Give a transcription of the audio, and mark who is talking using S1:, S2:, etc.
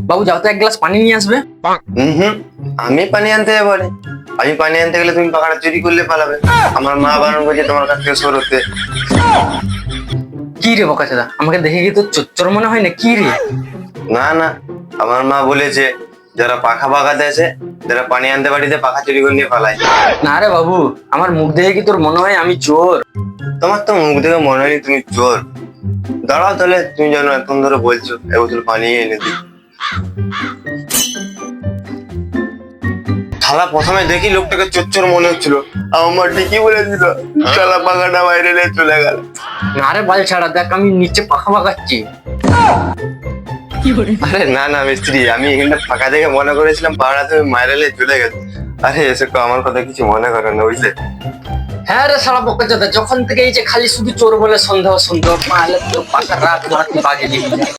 S1: বাবু যাও তো এক গ্লাস পানি নিয়ে আসবে।
S2: হুম, আমি পানি আনতে যাবো রে? আমি পানি আনতে গেলে তুমি পাখাটা চুরি করলে পালাবে। আমার মা বারণ করছে তোমার কাছ থেকে সরতে।
S1: কি রে বোকাচোদা, আমাকে দেখে কি তোর চোর মনে হয় না কি রে?
S2: না না, আমার মা বলেছে যারা পাখা বাগাতে আছে, যারা পানি আনতে বাড়িতে পাখা চুরি করে নিয়ে পালায়।
S1: না রে বাবু, আমার মুখ দেখে কি তোর মনে হয় আমি চোর?
S2: তোমার তো মুখ দেখে মনে হয়নি তুমি চোর। দাঁড়াও তাহলে, তুমি জানো এখন ধরে বলছো এ বোতল পানি এনে দিই। শালা প্রথমে দেখি লোকটাকে চোর মনে হচ্ছিল, আমার ঠিকই বলেছিল। শালা পাখাটা বাইরে নিয়ে চলে গেল।
S1: না রে বাল ছাড়া, দেখ আমি নিচে পাখা বাগাচ্ছি।
S2: আরে না না মিস্ত্রি, আমি এখানটা ফাঁকা দেখে মনে করেছিলাম পাহাড়া তুমি মাইরেলে চলে গেছে। আরে এসে তো আমার কথা কিছু মনে করো না, বুঝলে?
S1: হ্যাঁ রে শালা বোকাচোদা, যখন থেকে এই যে খালি শুধু চোর বলে সন্দেহ সন্দেহ, পালে তোর পাকা রাত মারাতে বাজে দিবি।